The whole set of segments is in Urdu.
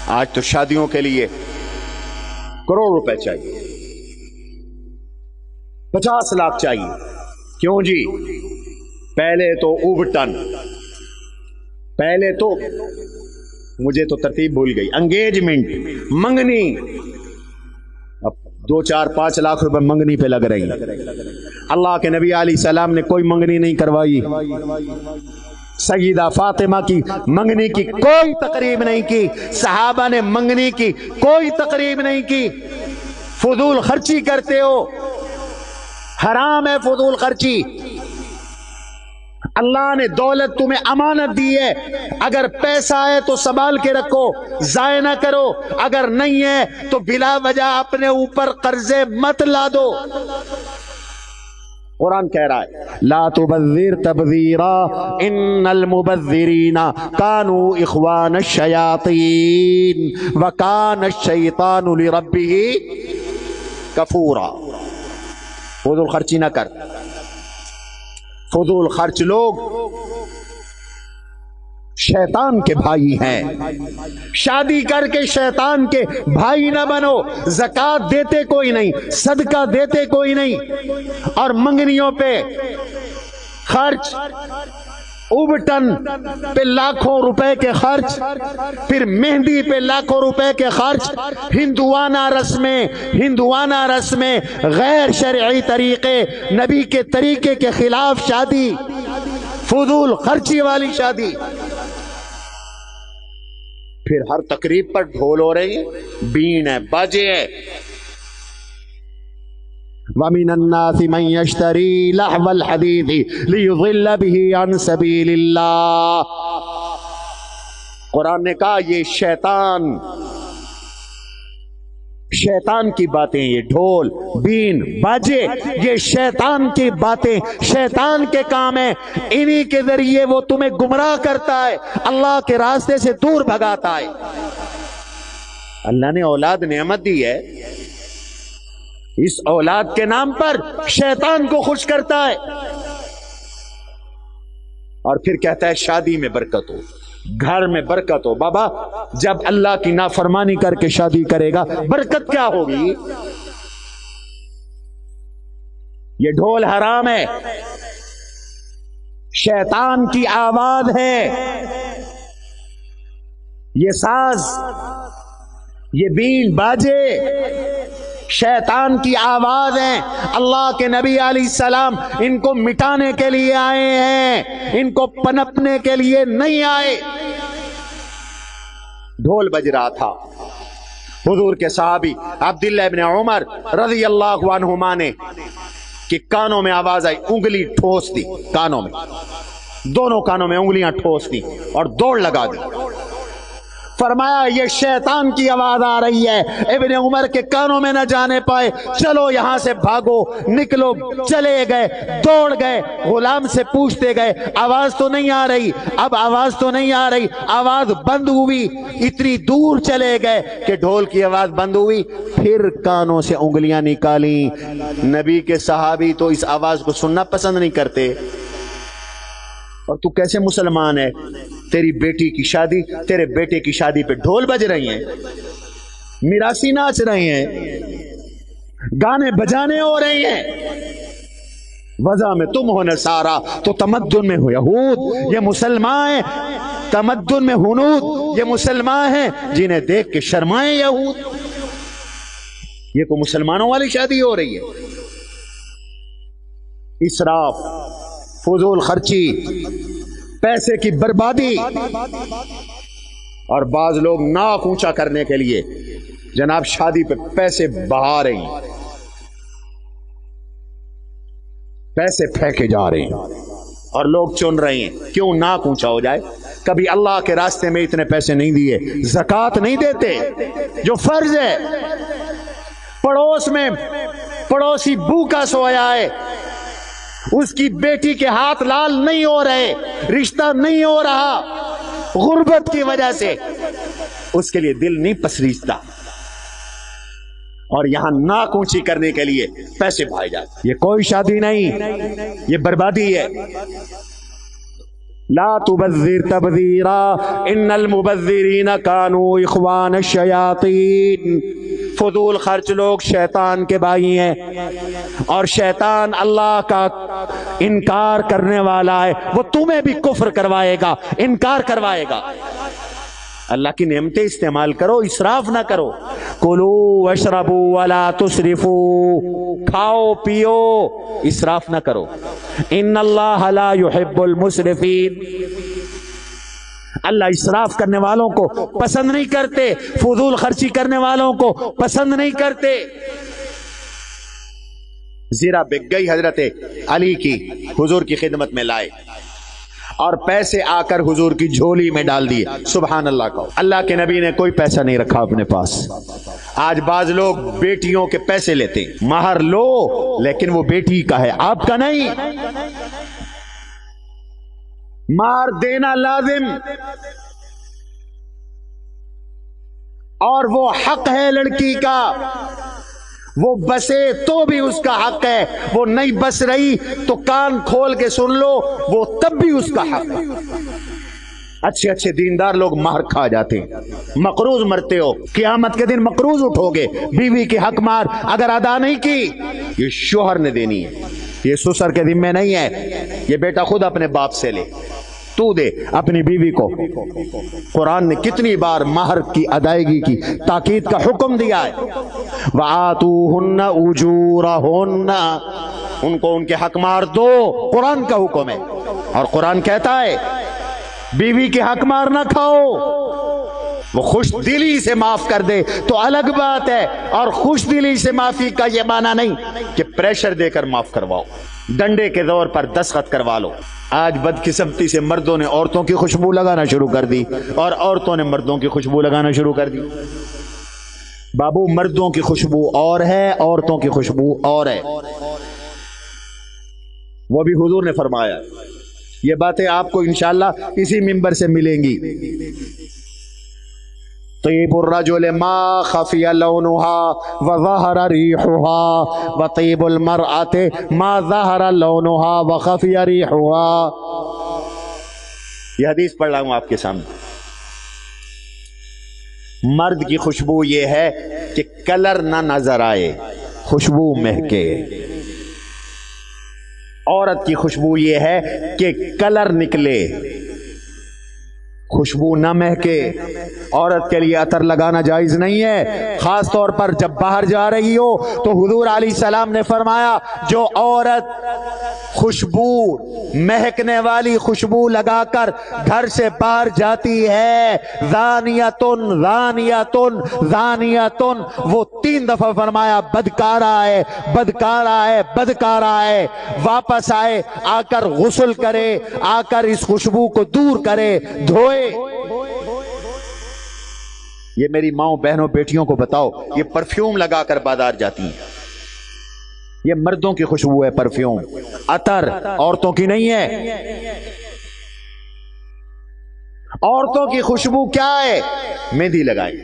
آج تو شادیوں کے لیے کروڑ روپے چاہیے، 50 لاکھ چاہیے. کیوں جی؟ پہلے تو اوبٹن، پہلے تو مجھے تو ترتیب بھول گئی، انگیجمنٹ، منگنی، اب 2 4 5 لاکھ روپے منگنی پہ لگ رہی. اللہ کے نبی علیہ السلام نے کوئی منگنی نہیں کروائی، سیدہ فاطمہ کی منگنی کی کوئی تقریب نہیں کی، صحابہ نے منگنی کی کوئی تقریب نہیں کی. فضول خرچی کرتے ہو، حرام ہے فضول خرچی. اللہ نے دولت تمہیں امانت دی ہے، اگر پیسہ ہے تو سنبھال کے رکھو، ضائع نہ کرو، اگر نہیں ہے تو بلا وجہ اپنے اوپر قرضے مت لا دو. قرآن کہہ رہا ہے لا تبذر تبذیرا ان المبذرین کانوا اخوان الشیاطین وکان الشیطان لربہ کفورا. فضول خرچی نہ کر. فضول خرچ لوگ شیطان کے بھائی ہیں. شادی کر کے شیطان کے بھائی نہ بنو. زکوٰۃ دیتے کوئی نہیں، صدقہ دیتے کوئی نہیں، اور منگنیوں پہ خرچ، اوبٹن پہ لاکھوں روپے کے خرچ، پھر مہندی پہ لاکھوں روپے کے خرچ، ہندوانہ رسمیں، غیر شرعی طریقے، نبی کے طریقے کے خلاف شادی، فضول خرچی والی شادی. پھر ہر تقریب پر ڈھول ہو رہی ہے، بین ہے، باجے ہے. وَمِنَ النَّاسِ مَن يَشْتَرِي لَهْوَ الْحَدِيثِ لِيُضِلَّ بِهِ عَن سَبِيلِ اللَّهِ. قرآن نے کہا یہ شیطان کی باتیں، یہ ڈھول، بین، باجے، یہ شیطان کی باتیں، شیطان کے کام ہیں. انہی کے ذریعے وہ تمہیں گمراہ کرتا ہے، اللہ کے راستے سے دور بھگاتا ہے. اللہ نے اولاد نعمت دی ہے، اس اولاد کے نام پر شیطان کو خوش کرتا ہے، اور پھر کہتا ہے شادی میں برکت ہو، گھر میں برکت ہو. بابا جب اللہ کی نافرمانی کر کے شادی کرے گا برکت کیا ہوگی؟ یہ ڈھول حرام ہے، شیطان کی آواز ہے، یہ ساز، یہ بین باجے شیطان کی آواز ہیں. اللہ کے نبی علیہ السلام ان کو مٹانے کے لیے آئے ہیں، ان کو پنپنے کے لیے نہیں آئے. ڈھول بج رہا تھا، حضور کے صحابی عبداللہ ابن عمر رضی اللہ عنہما نے کہ کانوں میں آواز آئی، انگلی ٹھوس دی کانوں میں، دونوں کانوں میں انگلیاں ٹھوس دی اور دوڑ لگا دی. فرمایا یہ شیطان کی آواز آ رہی ہے، ابن عمر کے کانوں میں نہ جانے پائے، چلو یہاں سے بھاگو، نکلو. چلے گئے، دوڑ گئے، غلام سے پوچھتے گئے آواز تو نہیں آ رہی، اب آواز تو نہیں آ رہی، آواز بند ہوئی. اتنی دور چلے گئے کہ ڈھول کی آواز بند ہوئی، پھر کانوں سے انگلیاں نکالیں. نبی کے صحابی تو اس آواز کو سننا پسند نہیں کرتے. اور تو کیسے مسلمان ہے؟ تیری بیٹی کی شادی، تیرے بیٹے کی شادی پہ ڈھول بج رہی ہیں، میراثی ناچ رہے ہیں، گانے بجانے ہو رہے ہیں. وضع میں تم ہو نصارا تو تمدن میں ہو یہود. یہ مسلمان ہیں، تمدن میں ہنود. یہ مسلمان ہیں جنہیں دیکھ کے شرمائیں یہود. یہ کو مسلمانوں والی شادی ہو رہی ہے. اسراف، فضول خرچی، پیسے کی بربادی. اور بعض لوگ ناک اونچا کرنے کے لیے جناب شادی پہ پیسے بہا رہے ہیں، پیسے پھینکے جا رہے ہیں اور لوگ چن رہے ہیں کیوں ناک اونچا ہو جائے. کبھی اللہ کے راستے میں اتنے پیسے نہیں دیے، زکوٰۃ نہیں دیتے جو فرض ہے. پڑوس میں پڑوسی بھوکا سویا ہے، اس کی بیٹی کے ہاتھ لال نہیں ہو رہے، رشتہ نہیں ہو رہا غربت کی وجہ سے، اس کے لیے دل نہیں پسریجتا، اور یہاں ناک اونچی کرنے کے لیے پیسے بھائے جاتے. یہ کوئی شادی نہیں، یہ بربادی ہے. لا تبذر تبذیرا ان المبذرین کانوا اخوان الشیاطین، فضول خرچ لوگ شیطان کے بھائی ہیں، اور شیطان اللہ کا انکار کرنے والا ہے، وہ تمہیں بھی کفر کروائے گا، انکار کروائے گا۔ اللہ کی نعمتیں استعمال کرو، اسراف نہ کرو۔ کلو واشربو ولا تسرفو، کھاؤ پیو، اسراف نہ کرو۔ ان اللہ لا يحب المسرفین، اللہ اسراف کرنے والوں کو پسند نہیں کرتے، فضول خرچی کرنے والوں کو پسند نہیں کرتے۔ زیرہ بک گئی حضرت علی کی، حضور کی خدمت میں لائے اور پیسے آ کر حضور کی جھولی میں ڈال دیے۔ سبحان اللہ کا، اللہ کے نبی نے کوئی پیسہ نہیں رکھا اپنے پاس۔ آج بعض لوگ بیٹیوں کے پیسے لیتے ہیں، مہر لو لیکن وہ بیٹی کا ہے، آپ کا نہیں۔ مہر دینا لازم، اور وہ حق ہے لڑکی کا، وہ بسے تو بھی اس کا حق ہے، وہ نہیں بس رہی تو کان کھول کے سن لو، وہ تب بھی اس کا حق ہے۔ اچھے اچھے دیندار لوگ مہر کھا جاتے ہیں، مقروض مرتے ہو، قیامت کے دن مقروض اٹھو گے۔ بیوی کی حق مہر اگر ادا نہیں کی، یہ شوہر نے دینی ہے، یہ سسر کے ذمہ نہیں ہے، یہ بیٹا خود اپنے باپ سے لے، تو دے اپنی بیوی کو۔ قرآن نے کتنی بار مہر کی ادائیگی کی تاکید کا حکم دیا ہے۔ وَآتُوهُنَّ أُجُورَهُنَّ، ان کو ان کے حق مہر دو، قرآن کا حکم ہے۔ اور قرآن کہتا ہے بیوی کے حق مہر نہ کھاؤ، وہ خوش دلی سے معاف کر دے تو الگ بات ہے، اور خوش دلی سے معافی کا یہ معنی نہیں کہ پریشر دے کر معاف کرواؤ، ڈنڈے کے زور پر دستخط کروا لو۔ آج بدقسمتی سے مردوں نے عورتوں کی خوشبو لگانا شروع کر دی، اور عورتوں نے مردوں کی خوشبو لگانا شروع کر دی۔ بابو، مردوں کی خوشبو اور ہے، عورتوں کی خوشبو اور ہے، وہ بھی حضور نے فرمایا۔ یہ باتیں آپ کو انشاءاللہ اسی منبر سے ملیں گی۔ طیب الرجل ما خفی لونها وظہر ریحها، وطیب المرأة ما ظہر لونها وخفی ریحها۔ یہ حدیث پڑھ رہا ہوں آپ کے سامنے۔ مرد کی خوشبو یہ ہے کہ کلر نہ نظر آئے، خوشبو مہکے۔ عورت کی خوشبو یہ ہے کہ کلر نکلے، خوشبو نہ مہکے۔ عورت کے لیے عطر لگانا جائز نہیں ہے، خاص طور پر جب باہر جا رہی ہو تو حضور علیہ السلام نے فرمایا جو عورت خوشبو، مہکنے والی خوشبو لگا کر گھر سے باہر جاتی ہے، زانیتن زانیتن زانیتن، وہ 3 دفعہ فرمایا بدکارہ ہے، بدکارہ ہے، بدکارہ ہے۔ واپس آئے، آ کر غسل کرے، آ کر اس خوشبو کو دور کرے، دھوئے۔ یہ میری ماؤں بہنوں بیٹیوں کو بتاؤ، یہ پرفیوم لگا کر بازار جاتی ہیں، یہ مردوں کی خوشبو ہے پرفیوم، عطر عورتوں کی نہیں ہے۔ عورتوں کی خوشبو کیا ہے؟ مہندی لگائیں۔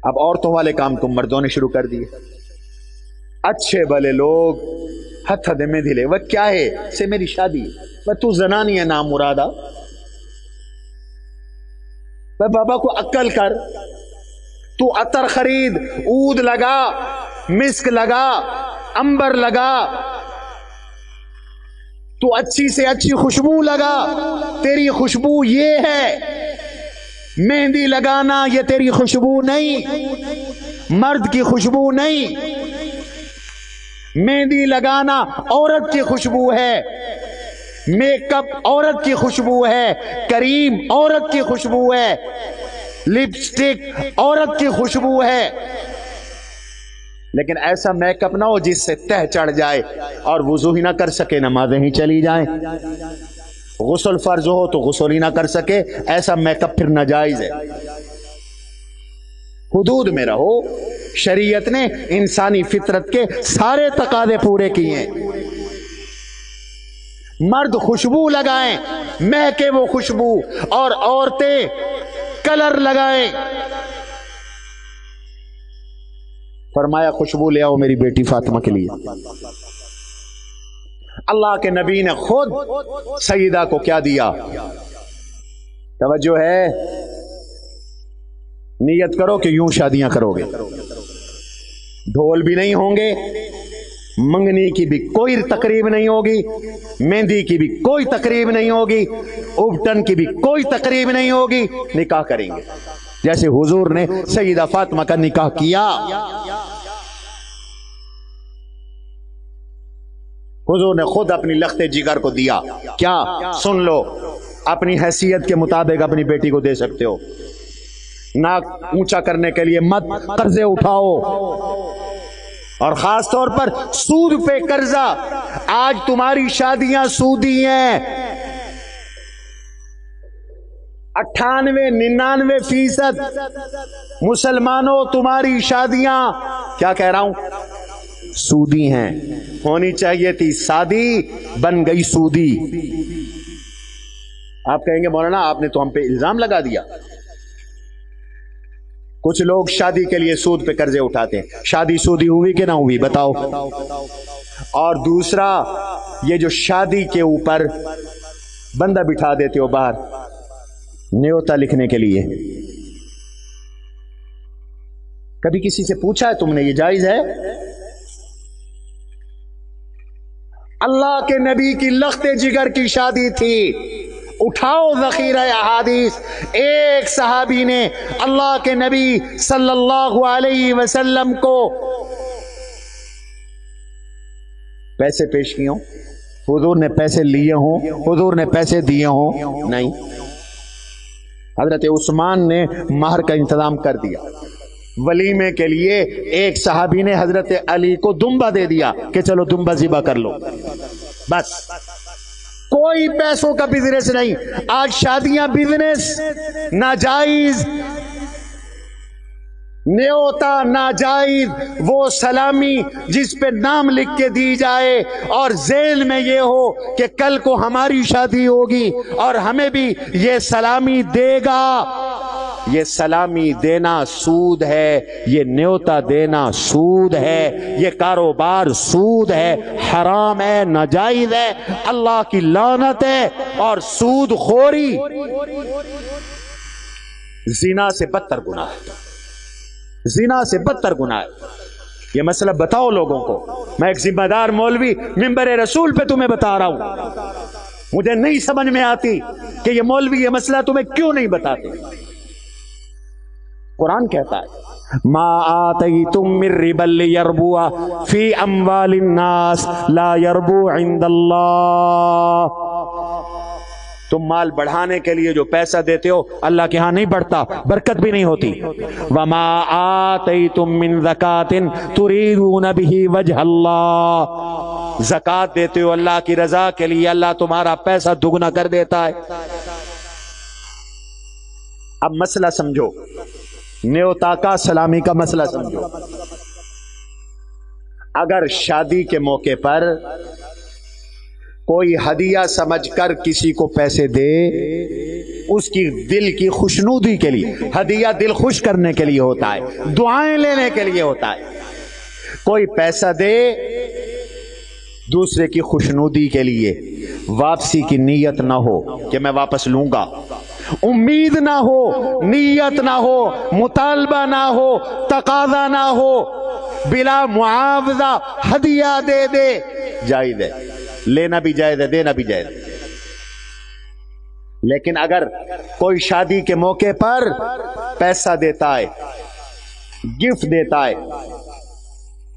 اب عورتوں والے کام تو مردوں نے شروع کر دیے۔ اچھے بھلے لوگ ہتھ دے مہندی لے، وہ کیا ہے سے میری شادی، وہ تو زنانی ہے نام مرادہ، بابا کو عقل کر، تو عطر خرید، عود لگا، مسک لگا، امبر لگا، تو اچھی سے اچھی خوشبو لگا۔ تیری خوشبو یہ ہے، مہندی لگانا یہ تیری خوشبو نہیں، مرد کی خوشبو نہیں۔ مہندی لگانا عورت کی خوشبو ہے، میک اپ عورت کی خوشبو ہے، کریم عورت کی خوشبو ہے، لپسٹک عورت کی خوشبو ہے۔ لیکن ایسا میک اپ نہ ہو جس سے تہ چڑھ جائے اور وضو ہی نہ کر سکے، نمازیں ہی چلی جائیں۔ غسل فرض ہو تو غسل ہی نہ کر سکے، ایسا میک اپ پھر ناجائز ہے۔ حدود میں رہو۔ شریعت نے انسانی فطرت کے سارے تقاضے پورے کیے ہیں۔ مرد خوشبو لگائیں، مہکے وہ خوشبو، اور عورتیں کلر لگائیں۔ فرمایا خوشبو لے آؤ میری بیٹی فاطمہ کے لیے۔ اللہ کے نبی نے خود سیدہ کو کیا دیا؟ توجہ ہے؟ نیت کرو کہ یوں شادیاں کرو گے، ڈھول بھی نہیں ہوں گے، منگنی کی بھی کوئی تقریب نہیں ہوگی، مہندی کی بھی کوئی تقریب نہیں ہوگی، ابٹن کی بھی کوئی تقریب نہیں ہوگی، نکاح کریں گے جیسے حضور نے سیدہ فاطمہ کا نکاح کیا۔ حضور نے خود اپنی لخت جگر کو دیا۔ کیا؟ سن لو، اپنی حیثیت کے مطابق اپنی بیٹی کو دے سکتے ہو، ناک اونچا کرنے کے لیے مت قرضے اٹھاؤ، اور خاص طور پر سود پہ قرضہ۔ آج تمہاری شادیاں سودی ہیں، 98-99% مسلمانوں تمہاری شادیاں، کیا کہہ رہا ہوں، سودی ہیں۔ ہونی چاہیے تھی سادی، بن گئی سودی۔ آپ کہیں گے مولانا آپ نے تو ہم پہ الزام لگا دیا۔ کچھ لوگ شادی کے لیے سود پہ قرضے اٹھاتے ہیں، شادی سودی ہوئی کہ نہ ہوئی بتاؤ؟ اور دوسرا، یہ جو شادی کے اوپر بندہ بٹھا دیتے ہو باہر نیوتا لکھنے کے لیے، کبھی کسی سے پوچھا ہے تم نے یہ جائز ہے؟ اللہ کے نبی کی لخت جگر کی شادی تھی، اٹھاؤ ذخیرہ احادیث۔ ایک صحابی نے اللہ کے نبی صلی اللہ علیہ وسلم کو پیسے پیش کیے ہوں، حضور نے پیسے لیے ہوں، حضور نے پیسے دیے ہوں؟ نہیں۔ حضرت عثمان نے مہر کا انتظام کر دیا۔ ولیمے کے لیے ایک صحابی نے حضرت علی کو دمبا دے دیا کہ چلو دمبا ذبح کر لو، بس کوئی پیسوں کا بزنس نہیں۔ آج شادیاں بزنس، ناجائز، نیوتا ناجائز، وہ سلامی جس پہ نام لکھ کے دی جائے اور ذیل میں یہ ہو کہ کل کو ہماری شادی ہوگی اور ہمیں بھی یہ سلامی دے گا۔ یہ سلامی دینا سود ہے، یہ نیوتا دینا سود ہے، یہ کاروبار سود ہے، حرام ہے، ناجائز ہے، اللہ کی لعنت ہے۔ اور سود خوری زنا سے بدتر گناہ ہے، زنا سے بدتر گناہ ہے۔ یہ مسئلہ بتاؤ لوگوں کو۔ میں ایک ذمہ دار مولوی منبر رسول پہ تمہیں بتا رہا ہوں، مجھے نہیں سمجھ میں آتی کہ یہ مولوی یہ مسئلہ تمہیں کیوں نہیں بتاتے۔ قرآن کہتا ہے ما آتیتم من ربا لیربو فی اموال الناس لا یربو عند اللہ۔ تم مال بڑھانے کے لیے جو پیسہ دیتے ہو اللہ کے ہاں نہیں بڑھتا، برکت بھی نہیں ہوتی۔ وما آتیتم من زکاۃ تریدون بہ وجہ اللہ، زکات دیتے ہو اللہ کی رضا کے لیے، اللہ تمہارا پیسہ دگنا کر دیتا ہے۔ اب مسئلہ سمجھو، نیوتا کا سلامی کا مسئلہ سمجھو۔ اگر شادی کے موقع پر کوئی ہدیہ سمجھ کر کسی کو پیسے دے، اس کی دل کی خوشنودی کے لیے، ہدیہ دل خوش کرنے کے لیے ہوتا ہے، دعائیں لینے کے لیے ہوتا ہے۔ کوئی پیسہ دے دوسرے کی خوشنودی کے لیے، واپسی کی نیت نہ ہو کہ میں واپس لوں گا، امید نہ ہو، نیت نہ ہو، مطالبہ نہ ہو، تقاضا نہ ہو، بلا معاوضہ ہدیہ دے دے، جائز ہے، لینا بھی جائز ہے، دینا بھی جائز ہے۔ لیکن اگر کوئی شادی کے موقع پر پیسہ دیتا ہے، گفٹ دیتا ہے،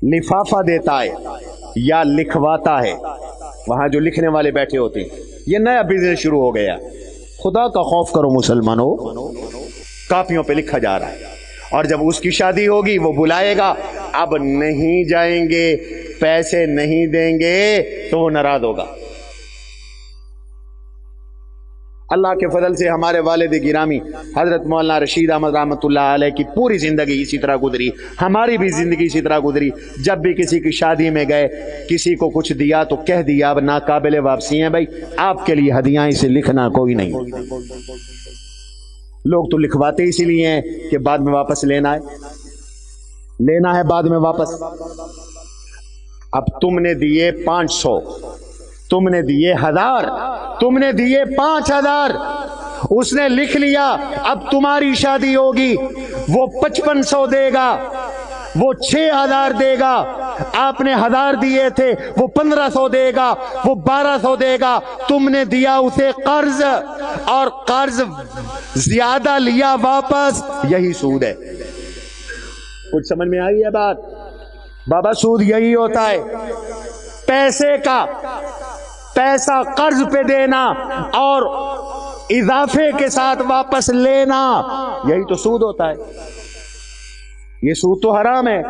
لفافہ دیتا ہے یا لکھواتا ہے، وہاں جو لکھنے والے بیٹھے ہوتے ہیں، یہ نیا بزنس شروع ہو گیا۔ خدا کا خوف کرو مسلمانوں، کاپیوں پہ لکھا جا رہا ہے، اور جب اس کی شادی ہوگی وہ بلائے گا، اب نہیں جائیں گے، پیسے نہیں دیں گے تو وہ ناراض ہوگا۔ اللہ کے فضل سے ہمارے والد گرامی حضرت مولانا رشید احمد رحمۃ اللہ علیہ کی پوری زندگی اسی طرح گزری، ہماری بھی زندگی اسی طرح گزری۔ جب بھی کسی کی شادی میں گئے، کسی کو کچھ دیا تو کہہ دیا اب ناقابل واپسی ہیں بھائی، آپ کے لیے ہدیاں اسے لکھنا کوئی نہیں۔ لوگ تو لکھواتے اسی لیے ہیں کہ بعد میں واپس لینا ہے بعد میں واپس۔ اب تم نے دیے 500، تم نے دیے 1000، تم نے دیے 5000، اس نے لکھ لیا اب تمہاری شادی ہوگی، وہ 5500 دے گا، وہ 6000 دے گا، آپ نے 1000 دیے تھے، وہ 1500 دے گا، وہ 1200 دے گا، تم نے دیا اسے قرض اور قرض زیادہ لیا واپس، یہی سود ہے۔ کچھ سمجھ میں آئی ہے بات؟ بابا سود یہی ہوتا ہے، پیسے کا پیسہ قرض پہ دینا اور اضافے کے ساتھ واپس لینا، یہی تو سود ہوتا ہے۔ یہ سود تو حرام ہے۔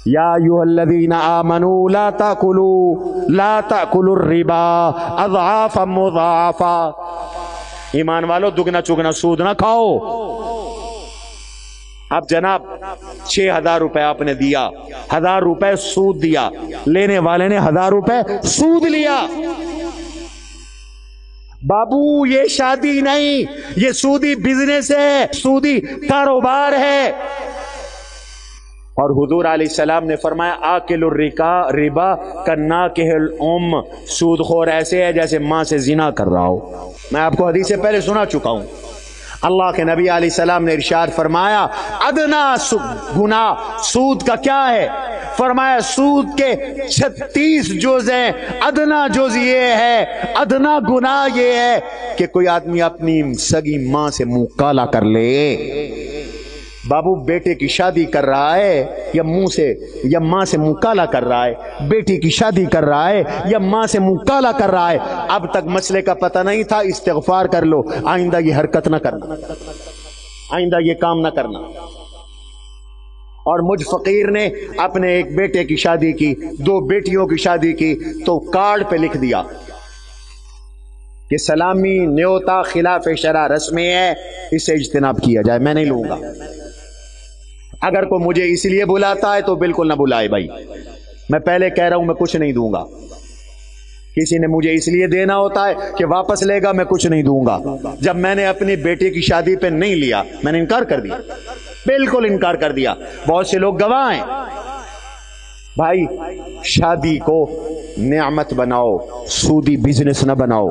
یا ایھا الذین آمنوا لا تأکلوا الربا اضعافا مضاعفا، ایمان والو دگنا چگنا سود نہ کھاؤ۔ اب جناب 6000 روپے آپ نے دیا، 1000 روپے سود دیا، لینے والے نے 1000 روپے سود لیا۔ بابو یہ شادی نہیں، یہ سودی بزنس ہے، سودی کاروبار ہے۔ اور حضور علیہ السلام نے فرمایا آکل الربا کناکہ الام، سود خور ایسے ہے جیسے ماں سے زنا کر رہا ہو۔ میں آپ کو حدیث سے پہلے سنا چکا ہوں، اللہ کے نبی علیہ السلام نے ارشاد فرمایا ادنا گناہ سود کا کیا ہے؟ فرمایا سود کے 36 جز ہیں، ادنا جز یہ ہے، ادنا گناہ یہ ہے کہ کوئی آدمی اپنی سگی ماں سے منہ کالا کر لے۔ بابو بیٹے کی شادی کر رہا ہے یا منہ سے یا ماں سے منہ کالا کر رہا ہے، بیٹی کی شادی کر رہا ہے یا ماں سے منہ کالا کر رہا ہے، اب تک مسئلے کا پتہ نہیں تھا، استغفار کر لو، آئندہ یہ حرکت نہ کرنا، آئندہ یہ کام نہ کرنا۔ اور مجھ فقیر نے اپنے ایک بیٹے کی شادی کی، 2 بیٹیوں کی شادی کی، تو کارڈ پہ لکھ دیا کہ سلامی نیوتا خلاف شرع رسمی ہے، اس سے اجتناب کیا جائے، میں نہیں لوں گا۔ اگر کوئی مجھے اس لیے بلاتا ہے تو بالکل نہ بلائے بھائی، میں پہلے کہہ رہا ہوں میں کچھ نہیں دوں گا۔ کسی نے مجھے اس لیے دینا ہوتا ہے کہ واپس لے گا، میں کچھ نہیں دوں گا۔ جب میں نے اپنی بیٹی کی شادی پہ نہیں لیا، میں نے انکار کر دیا، بالکل انکار کر دیا۔ بہت سے لوگ گواہ ہیں۔ بھائی شادی کو نعمت بناؤ، سودی بزنس نہ بناؤ۔